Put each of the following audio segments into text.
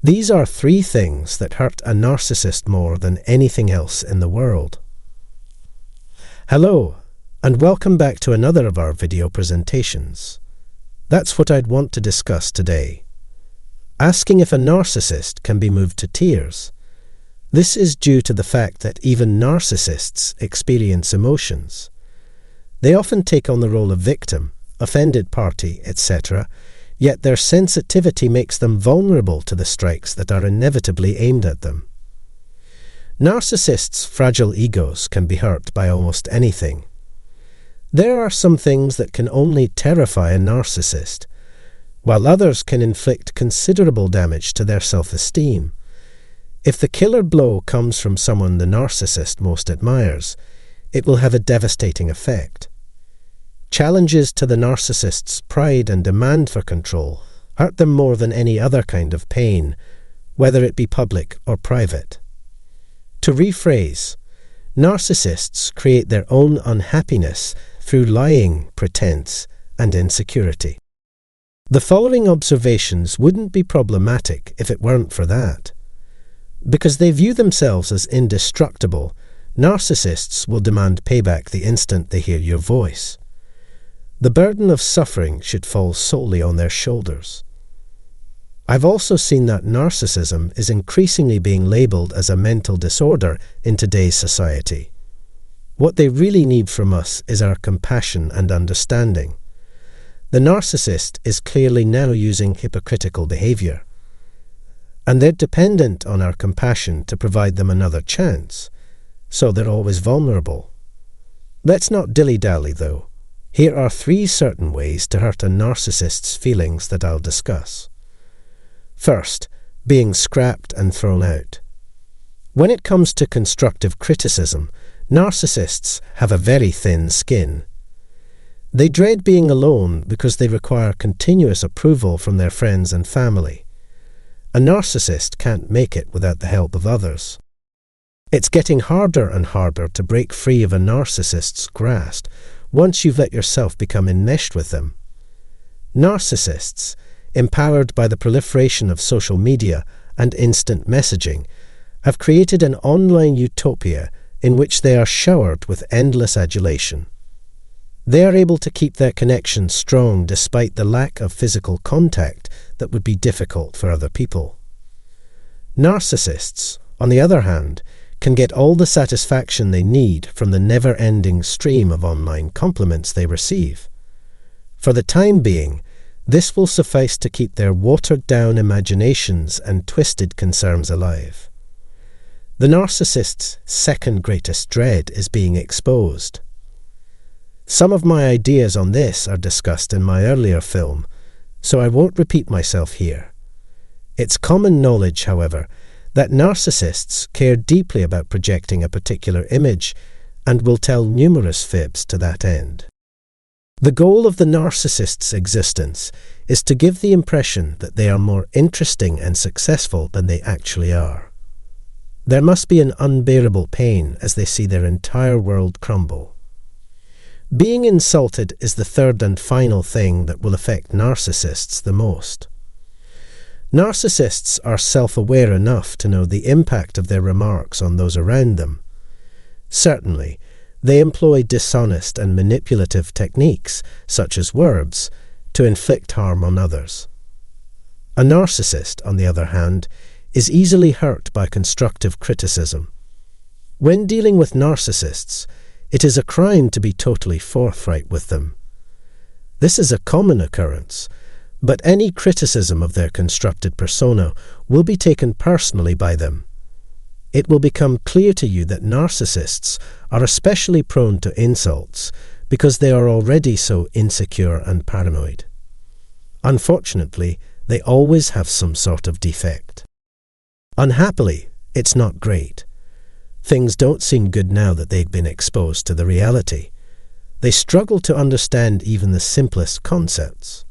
These are three things that hurt a narcissist more than anything else in the world. Hello, and welcome back to another of our video presentations. That's what I'd want to discuss today. Asking if a narcissist can be moved to tears. This is due to the fact that even narcissists experience emotions. They often take on the role of victim, offended party, etc., yet their sensitivity makes them vulnerable to the strikes that are inevitably aimed at them. Narcissists' fragile egos can be hurt by almost anything. There are some things that can only terrify a narcissist, while others can inflict considerable damage to their self-esteem. If the killer blow comes from someone the narcissist most admires, it will have a devastating effect. Challenges to the narcissist's pride and demand for control hurt them more than any other kind of pain, whether it be public or private. To rephrase, narcissists create their own unhappiness through lying, pretense, and insecurity. The following observations wouldn't be problematic if it weren't for that. Because they view themselves as indestructible, narcissists will demand payback the instant they hear your voice. The burden of suffering should fall solely on their shoulders. I've also seen that narcissism is increasingly being labelled as a mental disorder in today's society. What they really need from us is our compassion and understanding. The narcissist is clearly now using hypocritical behaviour, and they're dependent on our compassion to provide them another chance, so they're always vulnerable. Let's not dilly-dally though. Here are three certain ways to hurt a narcissist's feelings that I'll discuss. First, being scrapped and thrown out. When it comes to constructive criticism, narcissists have a very thin skin. They dread being alone because they require continuous approval from their friends and family. A narcissist can't make it without the help of others. It's getting harder and harder to break free of a narcissist's grasp once you've let yourself become enmeshed with them. Narcissists, empowered by the proliferation of social media and instant messaging, have created an online utopia in which they are showered with endless adulation. They are able to keep their connection strong despite the lack of physical contact that would be difficult for other people. Narcissists, on the other hand, can get all the satisfaction they need from the never-ending stream of online compliments they receive. For the time being, this will suffice to keep their watered-down imaginations and twisted concerns alive. The narcissist's second greatest dread is being exposed. Some of my ideas on this are discussed in my earlier film, so I won't repeat myself here. It's common knowledge, however, that narcissists care deeply about projecting a particular image and will tell numerous fibs to that end. The goal of the narcissist's existence is to give the impression that they are more interesting and successful than they actually are. There must be an unbearable pain as they see their entire world crumble. Being insulted is the third and final thing that will affect narcissists the most. Narcissists are self-aware enough to know the impact of their remarks on those around them. Certainly, they employ dishonest and manipulative techniques, such as words, to inflict harm on others. A narcissist, on the other hand, is easily hurt by constructive criticism. When dealing with narcissists, it is a crime to be totally forthright with them. This is a common occurrence, but any criticism of their constructed persona will be taken personally by them. It will become clear to you that narcissists are especially prone to insults because they are already so insecure and paranoid. Unfortunately, they always have some sort of defect. Unhappily, it's not great. Things don't seem good now that they've been exposed to the reality. They struggle to understand even the simplest concepts.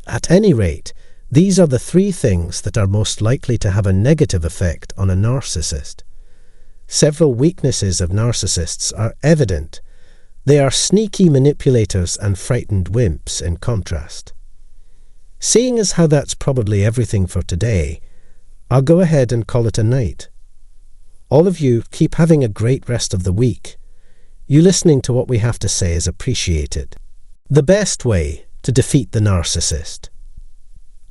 At any rate, these are the three things that are most likely to have a negative effect on a narcissist. Several weaknesses of narcissists are evident. They are sneaky manipulators and frightened wimps in contrast. Seeing as how that's probably everything for today, I'll go ahead and call it a night. All of you keep having a great rest of the week. You listening to what we have to say is appreciated. The best way to defeat the narcissist.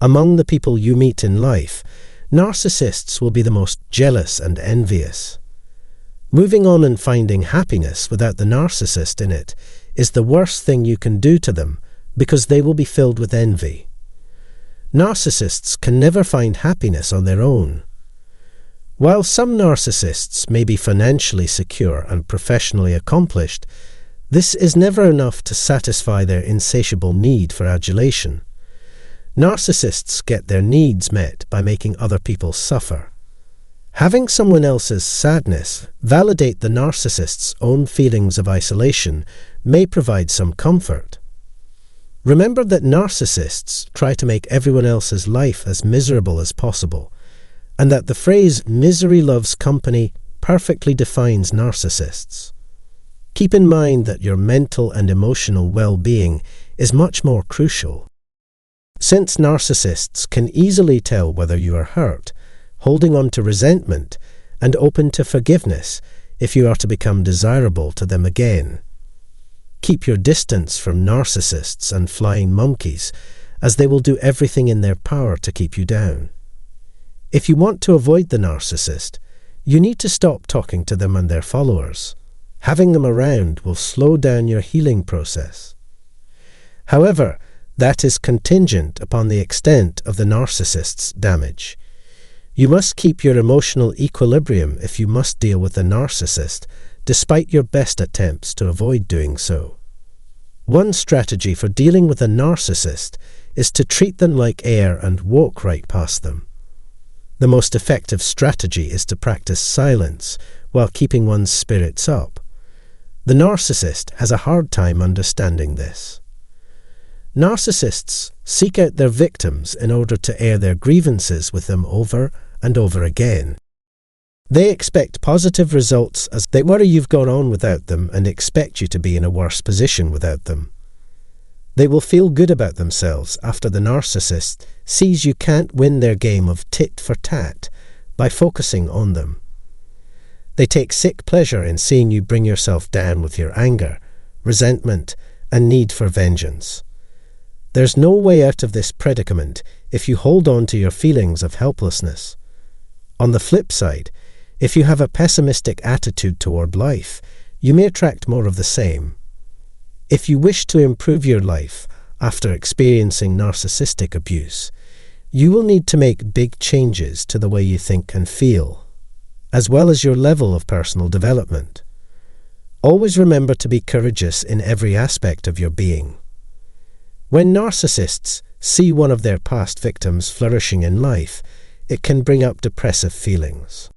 Among the people you meet in life, narcissists will be the most jealous and envious. Moving on and finding happiness without the narcissist in it is the worst thing you can do to them, because they will be filled with envy. Narcissists can never find happiness on their own. While some narcissists may be financially secure and professionally accomplished, this is never enough to satisfy their insatiable need for adulation. Narcissists get their needs met by making other people suffer. Having someone else's sadness validate the narcissist's own feelings of isolation may provide some comfort. Remember that narcissists try to make everyone else's life as miserable as possible, and that the phrase "misery loves company" perfectly defines narcissists. Keep in mind that your mental and emotional well-being is much more crucial. Since narcissists can easily tell whether you are hurt, holding on to resentment, and open to forgiveness if you are to become desirable to them again. Keep your distance from narcissists and flying monkeys, as they will do everything in their power to keep you down. If you want to avoid the narcissist, you need to stop talking to them and their followers. Having them around will slow down your healing process. However, that is contingent upon the extent of the narcissist's damage. You must keep your emotional equilibrium if you must deal with a narcissist, despite your best attempts to avoid doing so. One strategy for dealing with a narcissist is to treat them like air and walk right past them. The most effective strategy is to practice silence while keeping one's spirits up. The narcissist has a hard time understanding this. Narcissists seek out their victims in order to air their grievances with them over and over again. They expect positive results as they worry you've gone on without them and expect you to be in a worse position without them. They will feel good about themselves after the narcissist sees you can't win their game of tit for tat by focusing on them. They take sick pleasure in seeing you bring yourself down with your anger, resentment, and need for vengeance. There's no way out of this predicament if you hold on to your feelings of helplessness. On the flip side, if you have a pessimistic attitude toward life, you may attract more of the same. If you wish to improve your life after experiencing narcissistic abuse, you will need to make big changes to the way you think and feel, as well as your level of personal development. Always remember to be courageous in every aspect of your being. When narcissists see one of their past victims flourishing in life, it can bring up depressive feelings.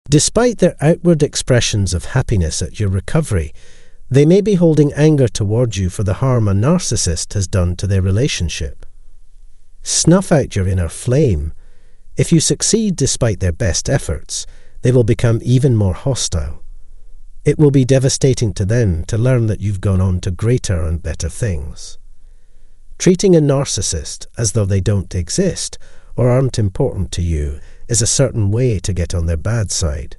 Despite their outward expressions of happiness at your recovery, they may be holding anger toward you for the harm a narcissist has done to their relationship. Snuff out your inner flame. If you succeed despite their best efforts, they will become even more hostile. It will be devastating to them to learn that you've gone on to greater and better things. Treating a narcissist as though they don't exist or aren't important to you is a certain way to get on their bad side.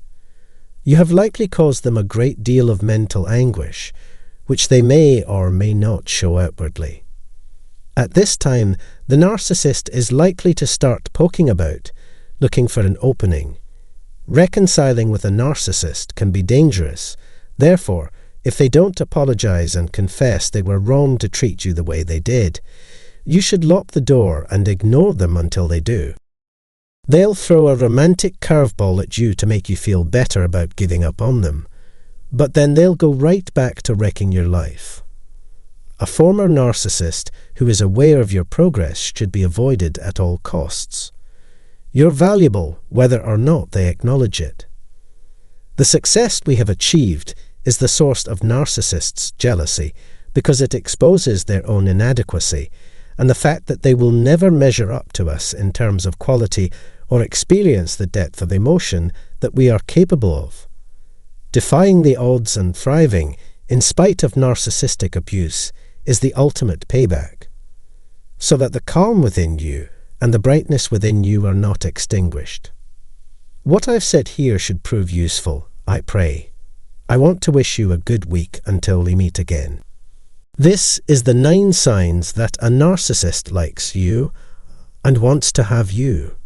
You have likely caused them a great deal of mental anguish, which they may or may not show outwardly. At this time, the narcissist is likely to start poking about, looking for an opening. Reconciling with a narcissist can be dangerous. Therefore, if they don't apologize and confess they were wrong to treat you the way they did, you should lock the door and ignore them until they do. They'll throw a romantic curveball at you to make you feel better about giving up on them, but then they'll go right back to wrecking your life. A former narcissist who is aware of your progress should be avoided at all costs. You're valuable whether or not they acknowledge it. The success we have achieved is the source of narcissists' jealousy because it exposes their own inadequacy and the fact that they will never measure up to us in terms of quality or experience the depth of emotion that we are capable of. Defying the odds and thriving, in spite of narcissistic abuse, is the ultimate payback. So that the calm within you and the brightness within you are not extinguished. What I've said here should prove useful, I pray. I want to wish you a good week until we meet again. This is the 9 signs that a narcissist likes you and wants to have you.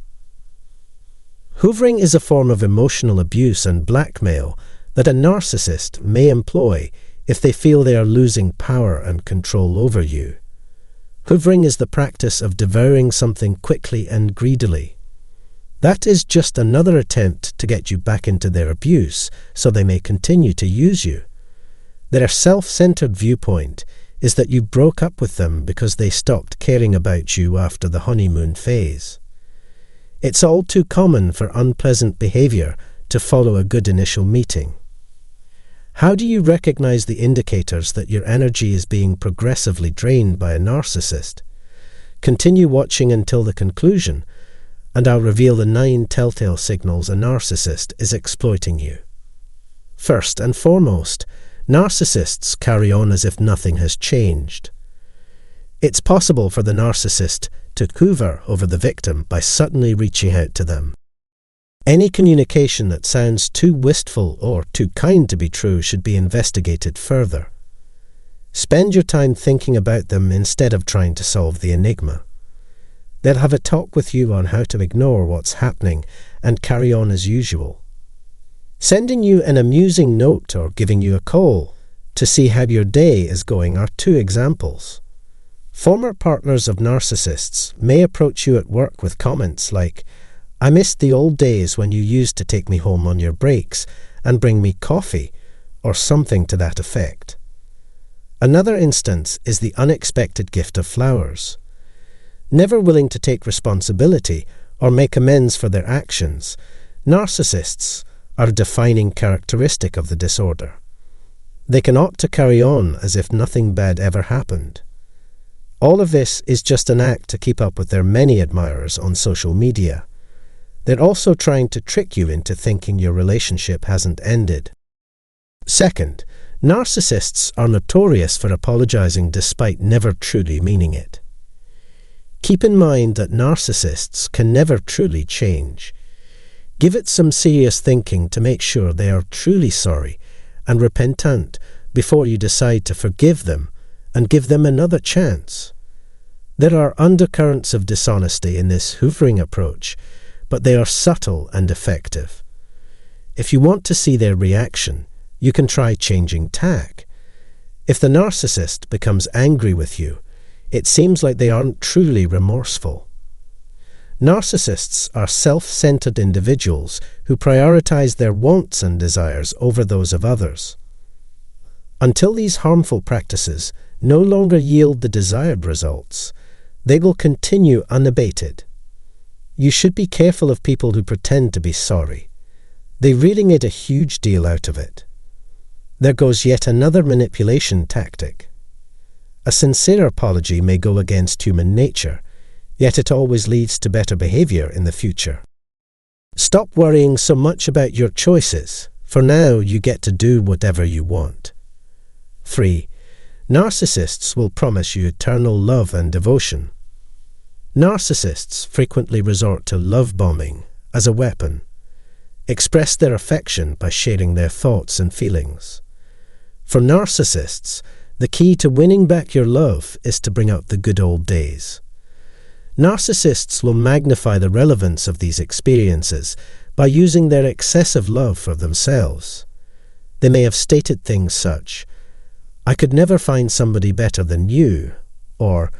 Hoovering is a form of emotional abuse and blackmail that a narcissist may employ if they feel they are losing power and control over you. Hoovering is the practice of devouring something quickly and greedily. That is just another attempt to get you back into their abuse so they may continue to use you. Their self-centered viewpoint is that you broke up with them because they stopped caring about you after the honeymoon phase. It's all too common for unpleasant behavior to follow a good initial meeting. How do you recognize the indicators that your energy is being progressively drained by a narcissist? Continue watching until the conclusion, and I'll reveal the 9 telltale signals a narcissist is exploiting you. First and foremost, narcissists carry on as if nothing has changed. It's possible for the narcissist to hoover over the victim by suddenly reaching out to them. Any communication that sounds too wistful or too kind to be true should be investigated further. Spend your time thinking about them instead of trying to solve the enigma. They'll have a talk with you on how to ignore what's happening and carry on as usual. Sending you an amusing note or giving you a call to see how your day is going are 2 examples. Former partners of narcissists may approach you at work with comments like, "I missed the old days when you used to take me home on your breaks and bring me coffee," or something to that effect. Another instance is the unexpected gift of flowers. Never willing to take responsibility or make amends for their actions, narcissists are a defining characteristic of the disorder. They can opt to carry on as if nothing bad ever happened. All of this is just an act to keep up with their many admirers on social media. They're also trying to trick you into thinking your relationship hasn't ended. Second, narcissists are notorious for apologizing despite never truly meaning it. Keep in mind that narcissists can never truly change. Give it some serious thinking to make sure they are truly sorry and repentant before you decide to forgive them and give them another chance. There are undercurrents of dishonesty in this hoovering approach, but they are subtle and effective. If you want to see their reaction, you can try changing tack. If the narcissist becomes angry with you, it seems like they aren't truly remorseful. Narcissists are self-centered individuals who prioritize their wants and desires over those of others. Until these harmful practices no longer yield the desired results, they will continue unabated. You should be careful of people who pretend to be sorry. They really made a huge deal out of it. There goes yet another manipulation tactic. A sincere apology may go against human nature, yet it always leads to better behavior in the future. Stop worrying so much about your choices. For now, you get to do whatever you want. 3. Narcissists will promise you eternal love and devotion. Narcissists frequently resort to love bombing as a weapon. Express their affection by sharing their thoughts and feelings. For narcissists, the key to winning back your love is to bring out the good old days. Narcissists will magnify the relevance of these experiences by using their excessive love for themselves. They may have stated things such, "I could never find somebody better than you," or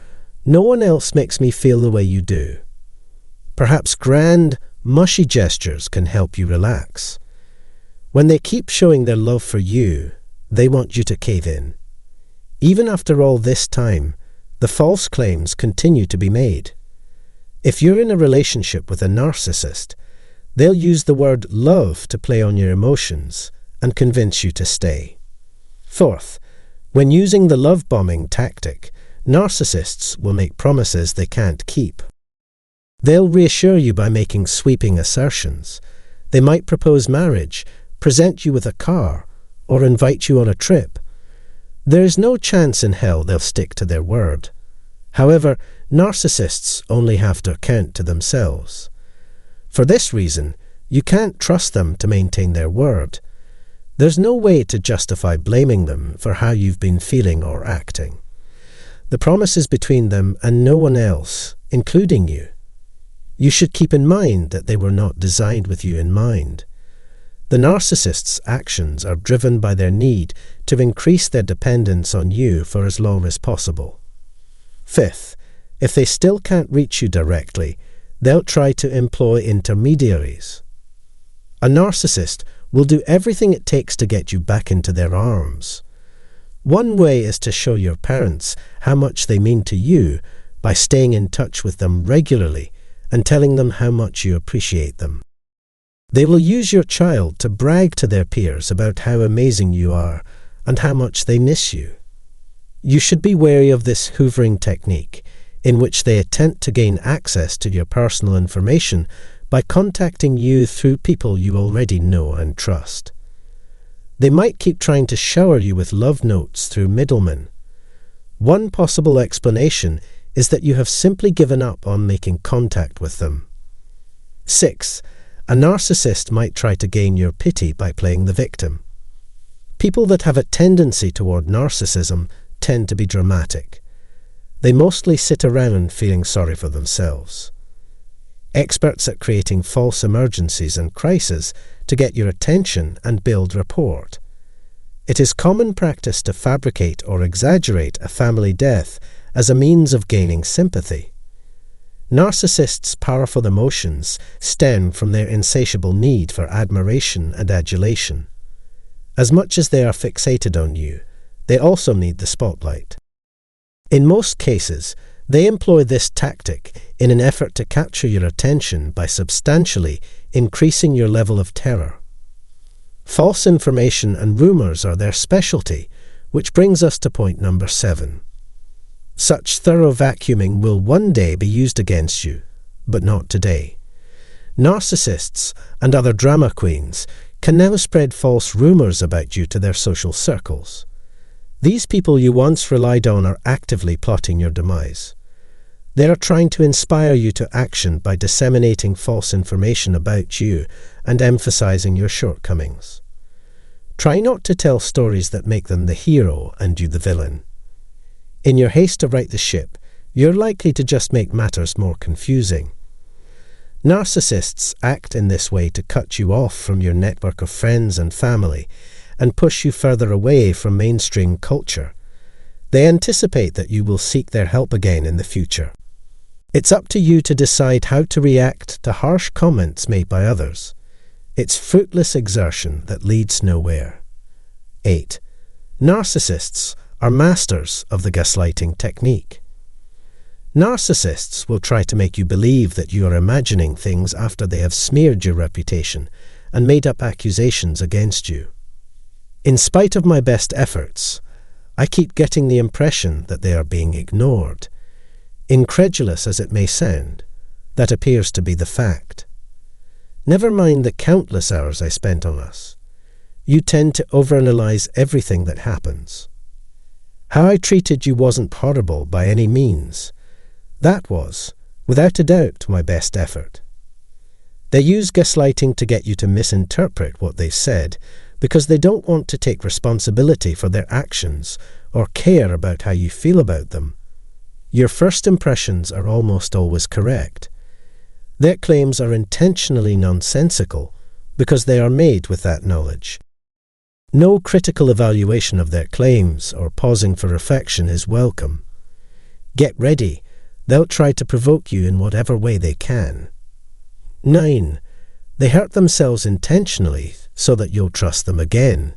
"No one else makes me feel the way you do." Perhaps grand, mushy gestures can help you relax. When they keep showing their love for you, they want you to cave in. Even after all this time, the false claims continue to be made. If you're in a relationship with a narcissist, they'll use the word love to play on your emotions and convince you to stay. Fourth, when using the love bombing tactic, narcissists will make promises they can't keep. They'll reassure you by making sweeping assertions. They might propose marriage, present you with a car, or invite you on a trip. There is no chance in hell they'll stick to their word. However, Narcissists only have to account to themselves. For this reason, you can't trust them to maintain their word. There's no way to justify blaming them for how you've been feeling or acting. The promise is between them and no one else, including you. You should keep in mind that they were not designed with you in mind. The narcissist's actions are driven by their need to increase their dependence on you for as long as possible. Fifth, if they still can't reach you directly, they'll try to employ intermediaries. A narcissist will do everything it takes to get you back into their arms. One way is to show your parents how much they mean to you by staying in touch with them regularly and telling them how much you appreciate them. They will use your child to brag to their peers about how amazing you are and how much they miss you. You should be wary of this hoovering technique, in which they attempt to gain access to your personal information by contacting you through people you already know and trust. They might keep trying to shower you with love notes through middlemen. One possible explanation is that you have simply given up on making contact with them. 6. A narcissist might try to gain your pity by playing the victim. People that have a tendency toward narcissism tend to be dramatic. They mostly sit around feeling sorry for themselves. Experts at creating false emergencies and crises to get your attention and build rapport. It is common practice to fabricate or exaggerate a family death as a means of gaining sympathy. Narcissists' powerful emotions stem from their insatiable need for admiration and adulation. As much as they are fixated on you, they also need the spotlight. In most cases, they employ this tactic in an effort to capture your attention by substantially increasing your level of terror. False information and rumors are their specialty, which brings us to point number 7. Such thorough vacuuming will one day be used against you, but not today. Narcissists and other drama queens can now spread false rumors about you to their social circles. These people you once relied on are actively plotting your demise. They are trying to inspire you to action by disseminating false information about you and emphasizing your shortcomings. Try not to tell stories that make them the hero and you the villain. In your haste to right the ship, you're likely to just make matters more confusing. Narcissists act in this way to cut you off from your network of friends and family and push you further away from mainstream culture. They anticipate that you will seek their help again in the future. It's up to you to decide how to react to harsh comments made by others. It's fruitless exertion that leads nowhere. 8. Narcissists are masters of the gaslighting technique. Narcissists will try to make you believe that you are imagining things after they have smeared your reputation and made up accusations against you. In spite of my best efforts, I keep getting the impression that they are being ignored. Incredulous as it may sound, that appears to be the fact. Never mind the countless hours I spent on us. You tend to overanalyze everything that happens. How I treated you wasn't horrible by any means. That was, without a doubt, my best effort. They use gaslighting to get you to misinterpret what they've said because they don't want to take responsibility for their actions or care about how you feel about them. Your first impressions are almost always correct. Their claims are intentionally nonsensical because they are made with that knowledge. No critical evaluation of their claims or pausing for reflection is welcome. Get ready. They'll try to provoke you in whatever way they can. 9. They hurt themselves intentionally so that you'll trust them again.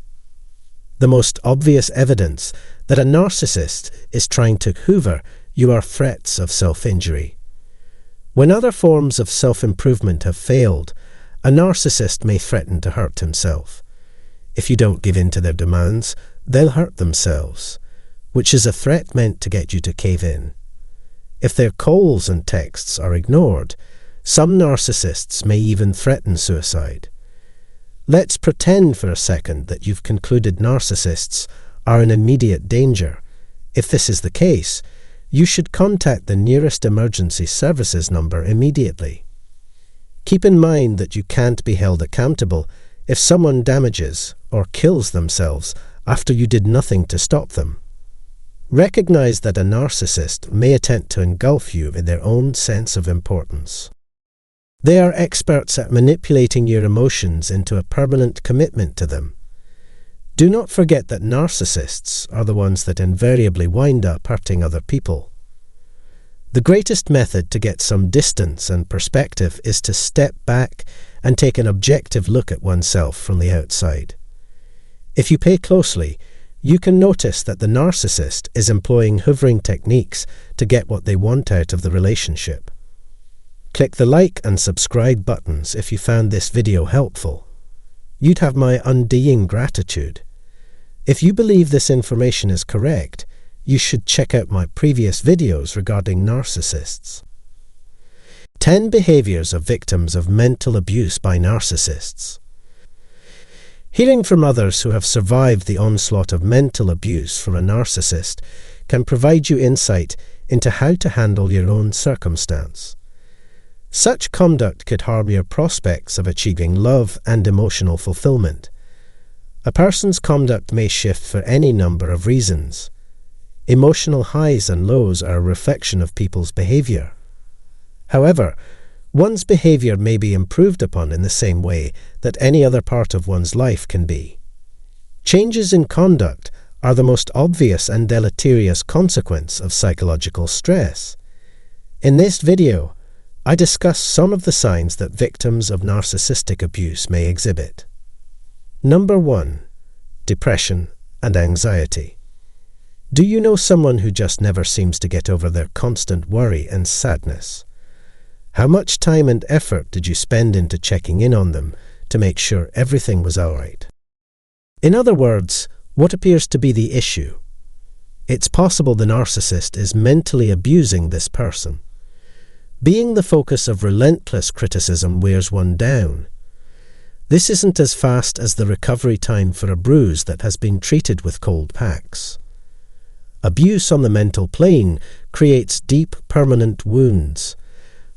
The most obvious evidence that a narcissist is trying to hoover you are threats of self-injury. When other forms of self-improvement have failed, a narcissist may threaten to hurt himself. If you don't give in to their demands, they'll hurt themselves, which is a threat meant to get you to cave in. If their calls and texts are ignored, some narcissists may even threaten suicide. Let's pretend for a second that you've concluded narcissists are in immediate danger. If this is the case, you should contact the nearest emergency services number immediately. Keep in mind that you can't be held accountable if someone damages or kills themselves after you did nothing to stop them. Recognize that a narcissist may attempt to engulf you in their own sense of importance. They are experts at manipulating your emotions into a permanent commitment to them. Do not forget that narcissists are the ones that invariably wind up hurting other people. The greatest method to get some distance and perspective is to step back and take an objective look at oneself from the outside. If you pay closely, you can notice that the narcissist is employing hovering techniques to get what they want out of the relationship. Click the like and subscribe buttons if you found this video helpful. You'd have my undying gratitude. If you believe this information is correct, you should check out my previous videos regarding narcissists. 10 behaviors of victims of mental abuse by narcissists. Hearing from others who have survived the onslaught of mental abuse from a narcissist can provide you insight into how to handle your own circumstance. Such conduct could harm your prospects of achieving love and emotional fulfillment. A person's conduct may shift for any number of reasons. Emotional highs and lows are a reflection of people's behavior. However, one's behavior may be improved upon in the same way that any other part of one's life can be. Changes in conduct are the most obvious and deleterious consequence of psychological stress. In this video, I discuss some of the signs that victims of narcissistic abuse may exhibit. Number 1. Depression and anxiety. Do you know someone who just never seems to get over their constant worry and sadness? How much time and effort did you spend into checking in on them to make sure everything was all right? In other words, what appears to be the issue? It's possible the narcissist is mentally abusing this person. Being the focus of relentless criticism wears one down. This isn't as fast as the recovery time for a bruise that has been treated with cold packs. Abuse on the mental plane creates deep, permanent wounds.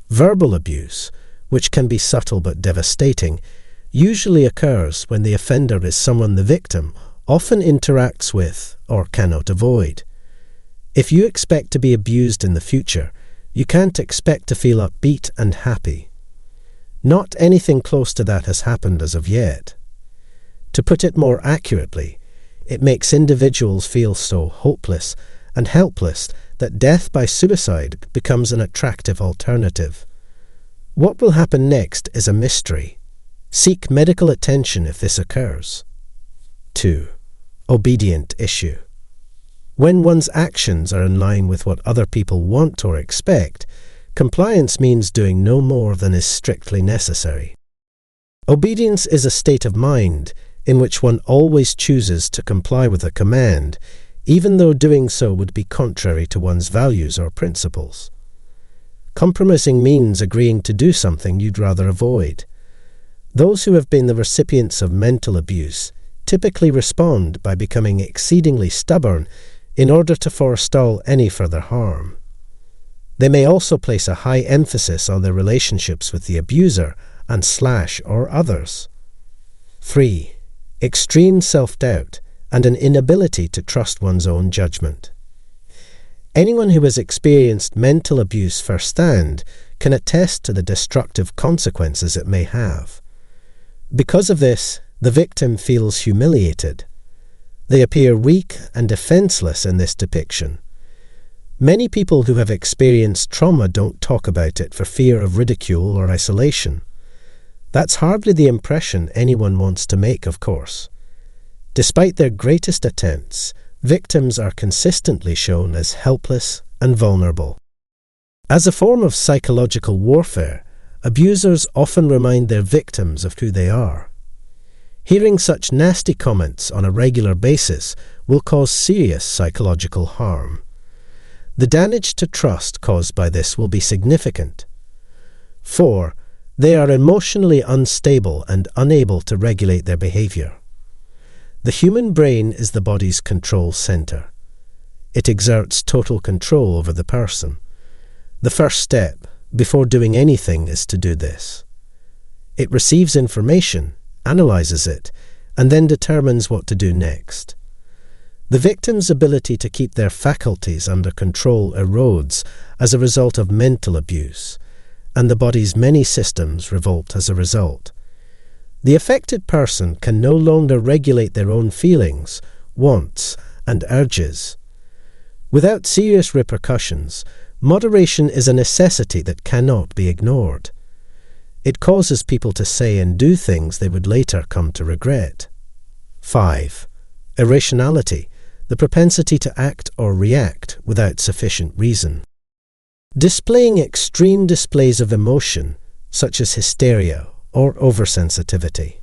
Verbal abuse, which can be subtle but devastating, usually occurs when the offender is someone the victim often interacts with or cannot avoid. If you expect to be abused in the future, you can't expect to feel upbeat and happy. Not anything close to that has happened as of yet. To put it more accurately, it makes individuals feel so hopeless and helpless that death by suicide becomes an attractive alternative. What will happen next is a mystery. Seek medical attention if this occurs. 2. Obedient issue. When one's actions are in line with what other people want or expect, compliance means doing no more than is strictly necessary. Obedience is a state of mind in which one always chooses to comply with a command, even though doing so would be contrary to one's values or principles. Compromising means agreeing to do something you'd rather avoid. Those who have been the recipients of mental abuse typically respond by becoming exceedingly stubborn in order to forestall any further harm. They may also place a high emphasis on their relationships with the abuser and or others. 3. Extreme self-doubt and an inability to trust one's own judgment. Anyone who has experienced mental abuse firsthand can attest to the destructive consequences it may have. Because of this, the victim feels humiliated. They appear weak and defenseless in this depiction. Many people who have experienced trauma don't talk about it for fear of ridicule or isolation. That's hardly the impression anyone wants to make, of course. Despite their greatest attempts, victims are consistently shown as helpless and vulnerable. As a form of psychological warfare, abusers often remind their victims of who they are. Hearing such nasty comments on a regular basis will cause serious psychological harm. The damage to trust caused by this will be significant. 4. They are emotionally unstable and unable to regulate their behavior. The human brain is the body's control center. it exerts total control over the person. The first step, before doing anything, is to do this. It receives information, analyzes it, and then determines what to do next. The victim's ability to keep their faculties under control erodes as a result of mental abuse, and the body's many systems revolt as a result. The affected person can no longer regulate their own feelings, wants, and urges. Without serious repercussions, moderation is a necessity that cannot be ignored. It causes people to say and do things they would later come to regret. 5. Irrationality, the propensity to act or react without sufficient reason. Displaying extreme displays of emotion, such as hysteria or oversensitivity.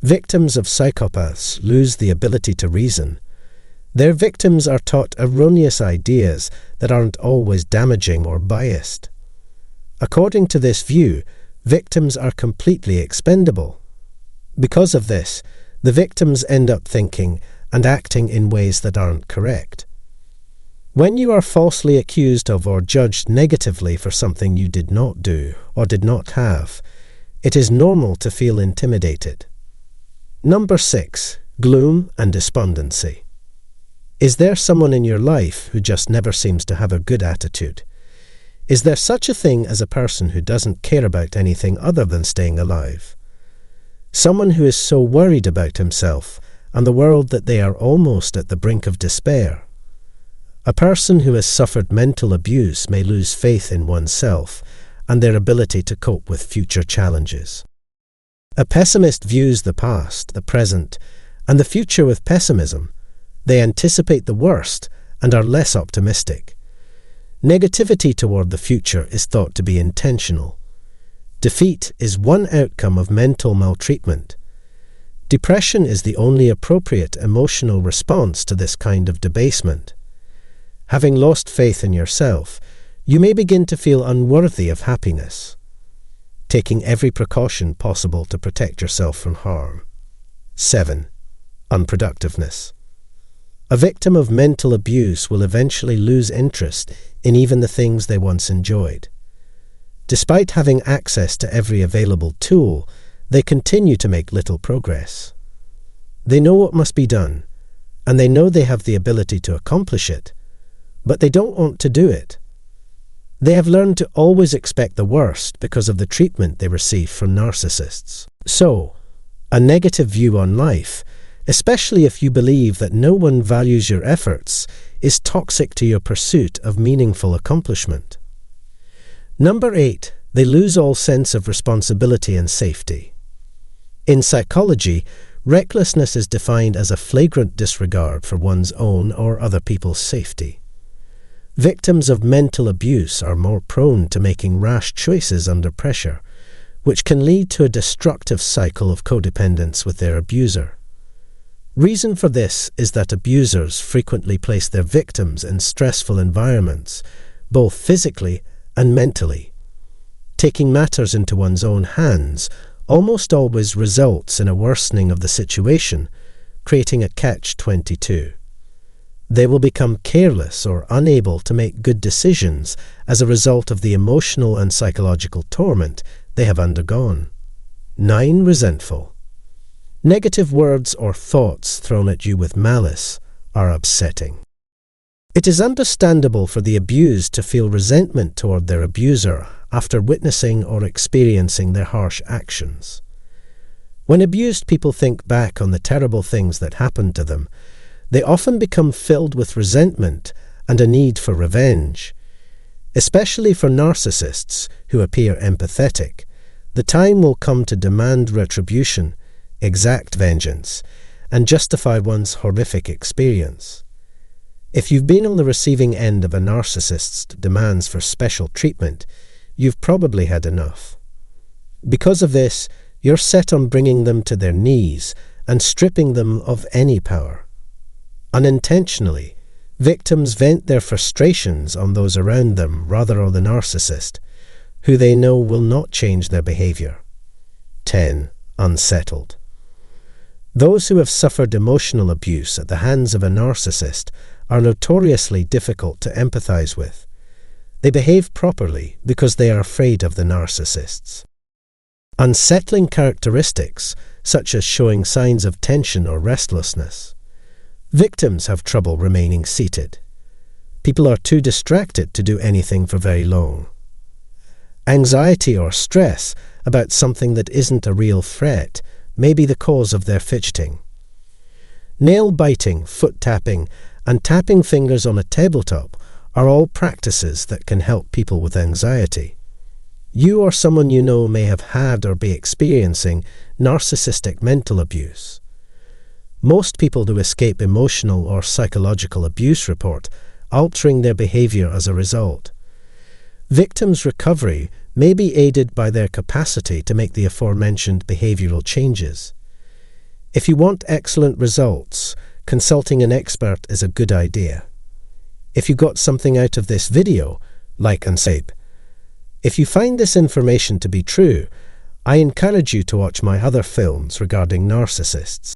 Victims of psychopaths lose the ability to reason. Their victims are taught erroneous ideas that aren't always damaging or biased. According to this view, victims are completely expendable. Because of this, the victims end up thinking and acting in ways that aren't correct. When you are falsely accused of or judged negatively for something you did not do or did not have, it is normal to feel intimidated. Number 6. Gloom and despondency. Is there someone in your life who just never seems to have a good attitude? Is there such a thing as a person who doesn't care about anything other than staying alive? Someone who is so worried about himself and the world that they are almost at the brink of despair. A person who has suffered mental abuse may lose faith in oneself and their ability to cope with future challenges. A pessimist views the past, the present, and the future with pessimism. They anticipate the worst and are less optimistic. Negativity toward the future is thought to be intentional. Defeat is one outcome of mental maltreatment. Depression is the only appropriate emotional response to this kind of debasement. Having lost faith in yourself, you may begin to feel unworthy of happiness, taking every precaution possible to protect yourself from harm. 7. Unproductiveness. A victim of mental abuse will eventually lose interest in even the things they once enjoyed. Despite having access to every available tool, they continue to make little progress. They know what must be done, and they know they have the ability to accomplish it, but they don't want to do it. They have learned to always expect the worst because of the treatment they receive from narcissists. So, a negative view on life, especially if you believe that no one values your efforts, is toxic to your pursuit of meaningful accomplishment. Number 8. They lose all sense of responsibility and safety. In psychology, recklessness is defined as a flagrant disregard for one's own or other people's safety. Victims of mental abuse are more prone to making rash choices under pressure, which can lead to a destructive cycle of codependence with their abuser. Reason for this is that abusers frequently place their victims in stressful environments, both physically and mentally. Taking matters into one's own hands almost always results in a worsening of the situation, creating a catch-22. They will become careless or unable to make good decisions as a result of the emotional and psychological torment they have undergone. 9. Resentful. Negative words or thoughts thrown at you with malice are upsetting. It is understandable for the abused to feel resentment toward their abuser after witnessing or experiencing their harsh actions. When abused people think back on the terrible things that happened to them, they often become filled with resentment and a need for revenge. Especially for narcissists who appear empathetic, the time will come to demand retribution, exact vengeance, and justify one's horrific experience. If you've been on the receiving end of a narcissist's demands for special treatment, you've probably had enough. Because of this, you're set on bringing them to their knees and stripping them of any power. Unintentionally, victims vent their frustrations on those around them rather than the narcissist, who they know will not change their behavior. 10. Unsettled. Those who have suffered emotional abuse at the hands of a narcissist are notoriously difficult to empathize with. They behave properly because they are afraid of the narcissists. Unsettling characteristics, such as showing signs of tension or restlessness. Victims have trouble remaining seated. People are too distracted to do anything for very long. Anxiety or stress about something that isn't a real threat may be the cause of their fidgeting. Nail biting, foot tapping, and tapping fingers on a tabletop are all practices that can help people with anxiety. You or someone you know may have had or be experiencing narcissistic mental abuse. Most people who escape emotional or psychological abuse report altering their behavior as a result. Victims' recovery may be aided by their capacity to make the aforementioned behavioral changes. If you want excellent results, consulting an expert is a good idea. If you got something out of this video, like and subscribe. If you find this information to be true, I encourage you to watch my other films regarding narcissists.